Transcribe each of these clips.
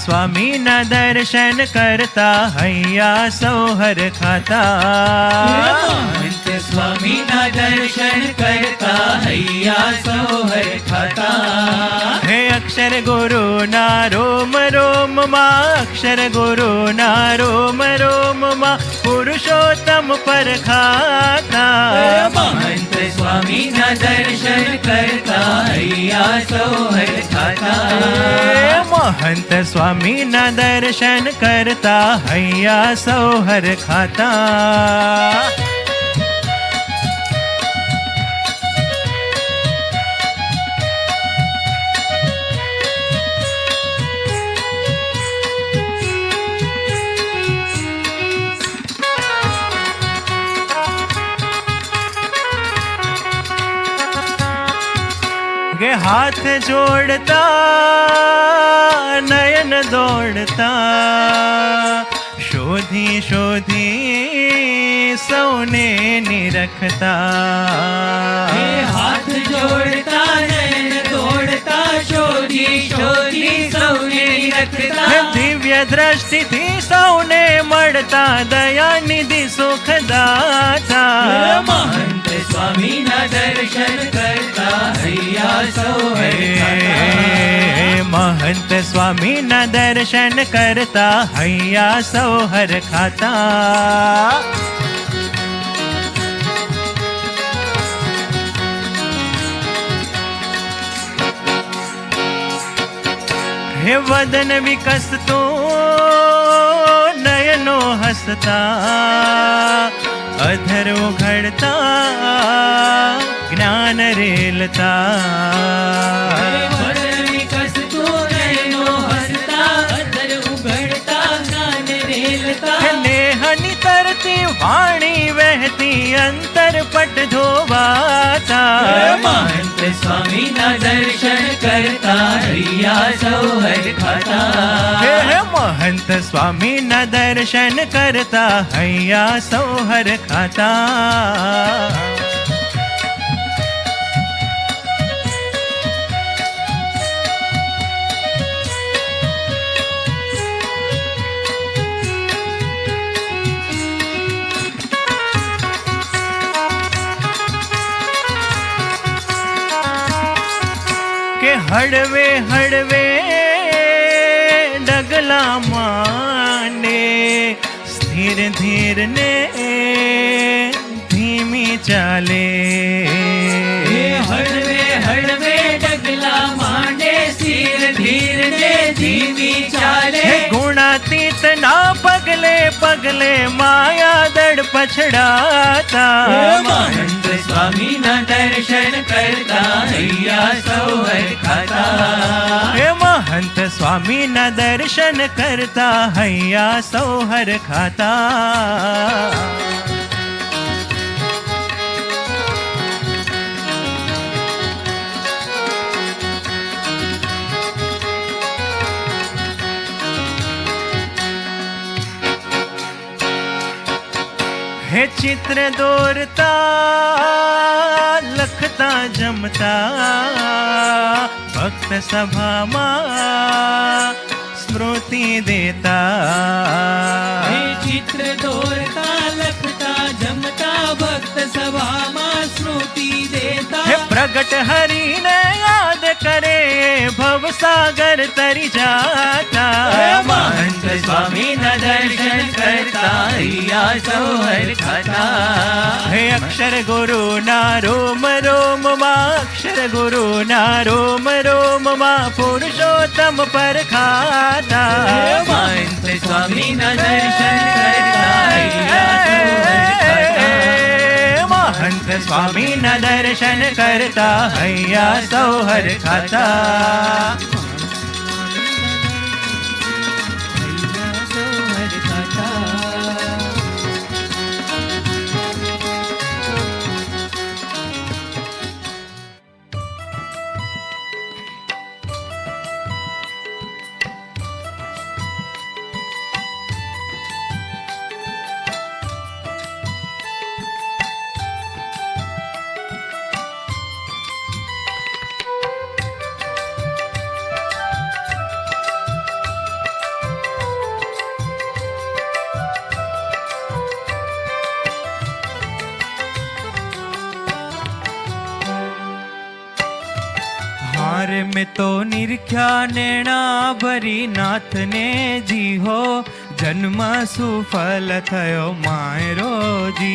સ્વામીના દર્શન કરતા હૈયા સૌ હરખાતા. મહંત સ્વામીના દર્શન કરતા હૈયા સૌ હરખાતા. હે અક્ષર ગુરુના રોમ રોમમાં, અક્ષર ગુરુના રોમ રોમમાં પુરુષોત્તમ પરખાતા. મહંત સ્વામીના દર્શન કરતા હૈયા સૌ હરખાતા. મહંત સ્વામીના દર્શન કરતા હૈયા સૌ હરખાતા. કે હાથ જોડતા નયન દોડતા, શોધી શોધી સૌને નિરખતા. હાથ જોડતા નયન દોડતા, શોધી શોધી સૌને નિરખતા. દિવ્ય દ્રષ્ટિથી સૌને મળતા, દયાનિધિ સુખદાતા. મહંત સ્વામીના દર્શન કરતા હૈયા સૌ હરખાતા. મહંત સ્વામીના દર્શન કરતા હૈયા સૌ હરખાતા. હે વદન વિકસતું નયનો હસતા, અધર ઉઘડતા જ્ઞાન રેલતા. નેહની તરતી વાણી વહેતી, અંતરપટ ધોવાતા. મહંત સ્વામીના દર્શન કરતા હૈયા સૌ હરખાતા. હે મહંત સ્વામીના દર્શન કરતા હૈયા સૌ હરખાતા. કે હળવે હળવે ડગલા માંડે, સ્થિર ધીર ને ધીમી ચાલે. હળવે હળવે ડગલા માંડે, સ્થિર ધીર ને ધીમી ચાલે. ગુણાતીત ના પગલે પગલે માયા દળ પછડાતા. મહંત સ્વામીના દર્શન કરતા હૈયા સૌ હરખાતા. હે મહંત સ્વામીના દર્શન કરતા હૈયા સૌ હરખાતા. હે ચિત્ર દોરતા લખતા જમતા, ભક્ત સભામાં સ્મૃતિ દેતા. ચિત્ર દોરતા લખતા જમતા, ભક્ત સભામાં સ્મૃતિ દેતા. હે પ્રગટ હરીને યાદ કરે, ભવસાગર તરી જાતા. મહંત સ્વામીના દર્શન કરતા હૈયા સૌ હરખાતા. હે અક્ષર ગુરુના રોમ રોમમાં, અક્ષર ગુરુના રોમ રોમમાં પુરુષોત્તમ પરખાતા. મહંત સ્વામીના દર્શન કરતા હૈયા સૌ હરખાતા. મહંત સ્વામીના દર્શન કરતા હૈયા સૌ હરખાતા. हारे में तो निरख्या नेणा भरी नाथ ने जी हो जन्म सुफल थयो मायरो जी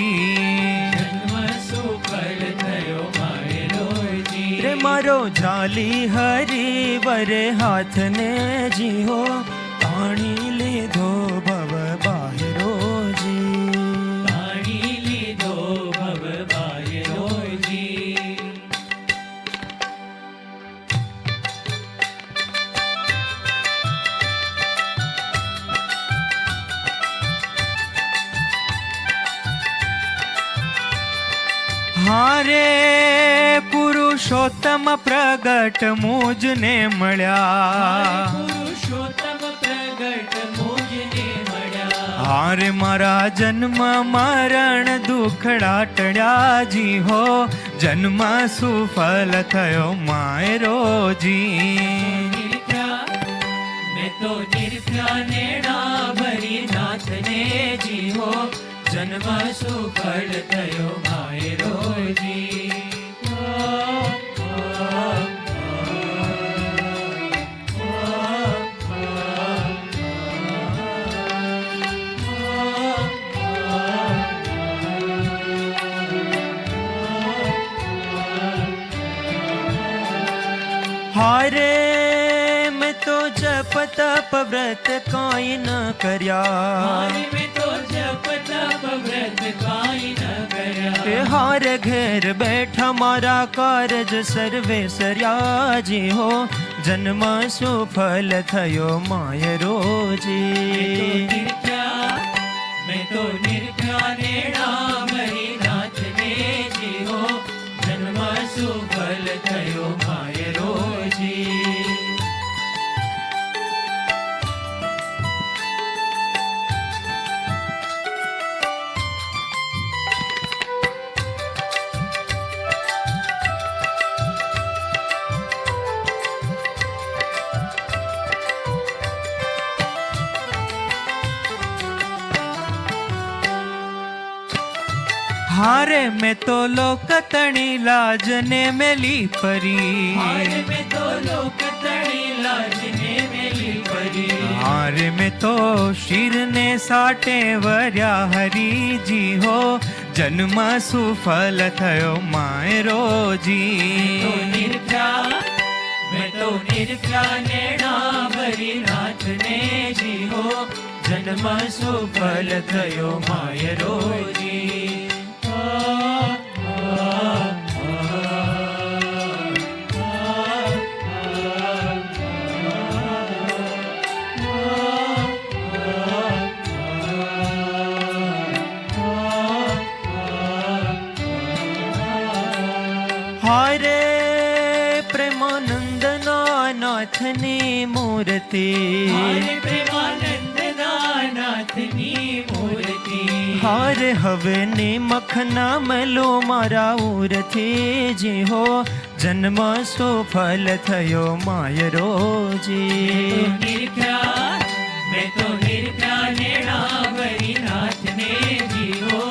जन्म सुफल थयो मायरो जी रे मारो झाली हरी वरे हाथ ने जी हो ताणी लीधो भव बाहरो जी ताणी लीधो भव बाहरो जी हारे पुरुषोत्तम प्रगट मुझने मळ्या पुरुषोत्तम प्रगट मुझने मळ्या हारे मारा जन्म मरण दुखड़ा टळ्या जी हो जन्म सुफल थयो मायरो जी निरख्या मैं तो निरख्या नेणा भरी नाथ ने जी हो जन्म सुफल थयो मायरो जी हारे मैं तो जप तप व्रत कोई न करया हारे में तो जप तप व्रत काई न करया हे हार घेर बैठा मारा कारज सर्वे सर्या जी हो जन्म सुफल थयो मायरो जी मैं तो निरख्या नेणा भरी नाथ ने जी हो जन्म सुफल थयो मायरो जी हारे में तो लोकतणी लाज ने मेली परी हारे में तो लोक तड़ी लाजने मेली परी हारे में तो शिर ने साटे वर्या हरी जी हो जन्म सुफल थयो मायरो जी तो निरख्या मैं तो निरख्या नेणा भरी नाथ ने जी हो जन्म सुफल थयो मायरो जी हारे प्रेमानंद नाथ ने मूर्ति हारे प्रेमानंद नाथनी मूर्ति हारे हवे ने मखना मलो मारा उरथे जी हो जन्म सुफल थयो मायरो जी निरख्या मैं तो निरख्या नेणा भरी नाथ ने जी हो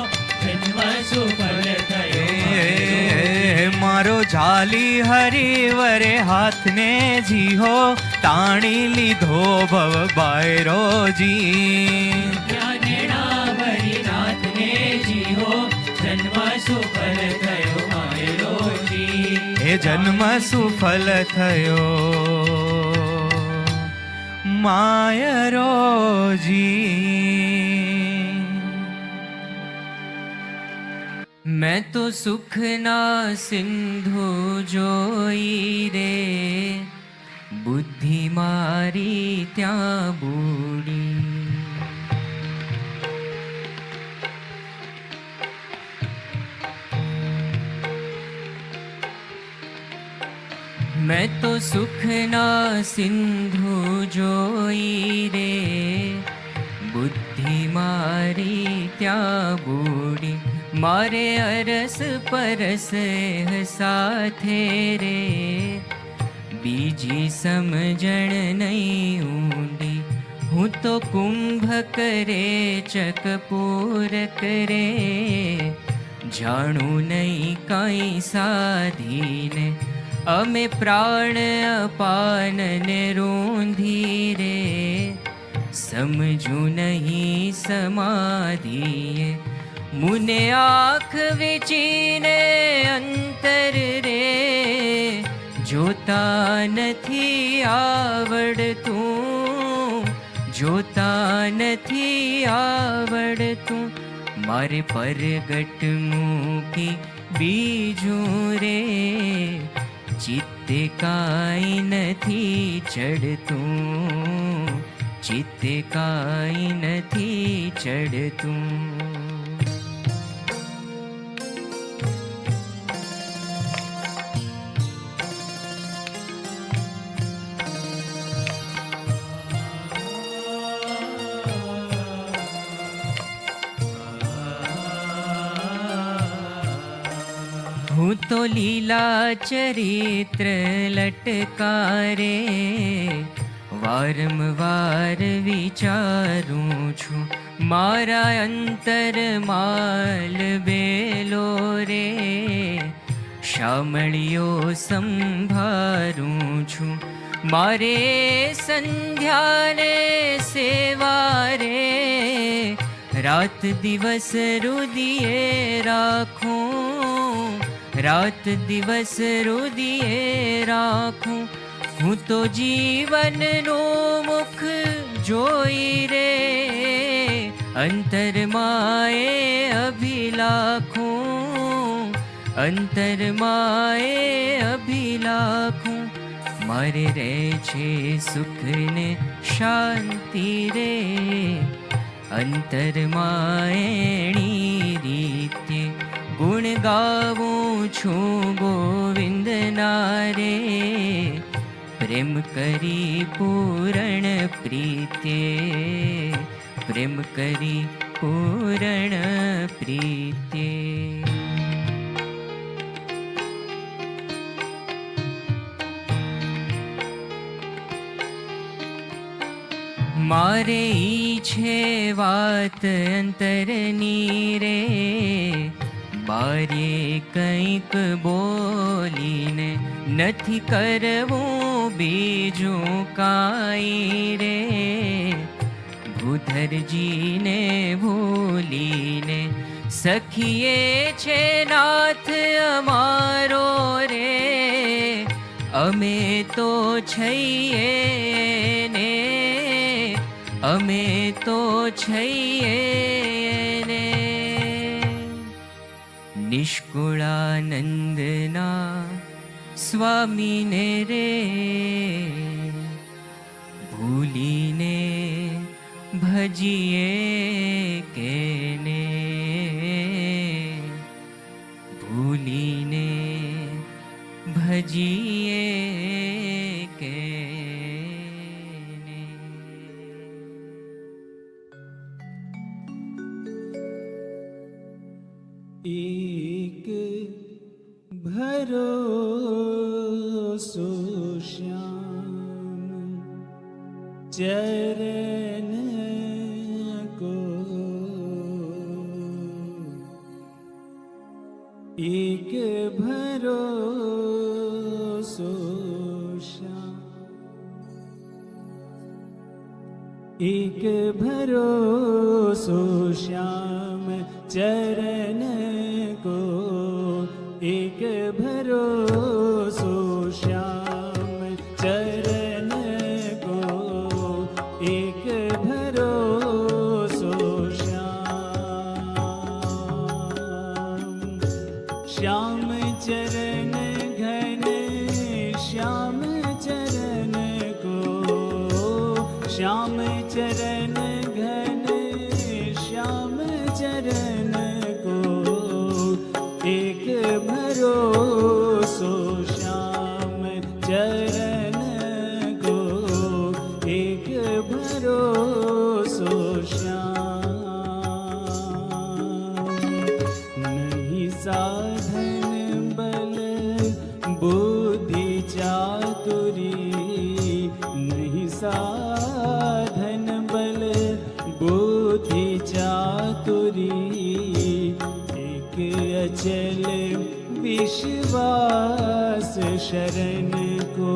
जन्म सुफल थयो मारो झाली हरी वरे हाथ ने जी हो ताणी लीधो भव बायरो जी नेणा भरी नाथ ने जी हो जन्म सुफल थयो मायरो जी हे जन्म सुफल थयो मायरो जी मैं तो सुख ना सिंधु जोई रे बुद्धि मारी त्या बूढ़ी मैं तो सुख ना सिंधु जोई रे बुद्धि मारी त्या बूढ़ी मारे अरस परस साथे रे बीजी समझण नहीं ऊंडी हूँ तो कुंभ करे चकपूर करे जाणू नहीं काई साधीने અમે પ્રાણ અપાનને રૂંધી રે, સમજું નહીં સમાધિએ. મુને આંખ વીચીને અંતર રે, જોતા નથી આવડતું, જોતા નથી આવડતું. મારે પરગટ મૂકી બીજું રે, ચિત્તે કાંઈ નથી ચડતું, ચિત્તે કાંઈ નથી ચડતું. હું તો લીલા ચરિત્ર લટકારે, વારંવાર વિચારું છું. મારા અંતર માલ બેલો રે, શામળીઓ સંભારું છું. મારે સંધ્યાને સેવા રે, રાત દિવસ રુદિએ રાખું, રાત દિવસ રુદિએ રાખું. હું તો જીવનનું મુખ જોઈ રે, અંતરમાં એ અભિલાખું, અંતરમાં એ અભિલાખું. મારે રહે છે સુખ ને શાંતિ રે, અંતરમાં એણી રીતે. ગુણ ગાવું છું ગોવિંદના રે, પ્રેમ કરી પૂરણ પ્રીતે, પ્રેમ કરી પૂરણ પ્રીતે. મારે ઈ છે વાત અંતરની રે, બારે કંઈક બોલીને નથી કરવું બીજું કાંઈ રે. ભૂધરજીને ભૂલીને સખીએ છે નાથ અમારો રે, અમે તો છીએ ને, અમે તો છીએ ને. નિષ્કુળાનંદના સ્વામીને રે, ભૂલીને ભજીએ કેને, ભૂલીને ભજીએ કેને. એક ભરોસો શ્યામ ચરણ કો, એક ભરોસો શ્યામ, એક ભરોસો શ્યામ ચરણ को, एक भरोसो श्याम चरण को, एक भरोसो श्याम. श्याम चरण घन श्याम चरण को, श्याम चरण घन श्याम चरण को, एक भरोसो श्याम चरण को, एक भरोसो श्याम. नहीं साधन बल बुद्धि चातुरी, नहीं साधन बल बुद्धि चातुरी, एक अचल विश्वास दास शरण को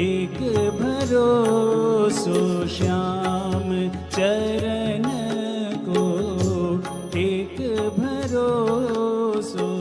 एक भरोसो श्याम चरण को एक भरोसो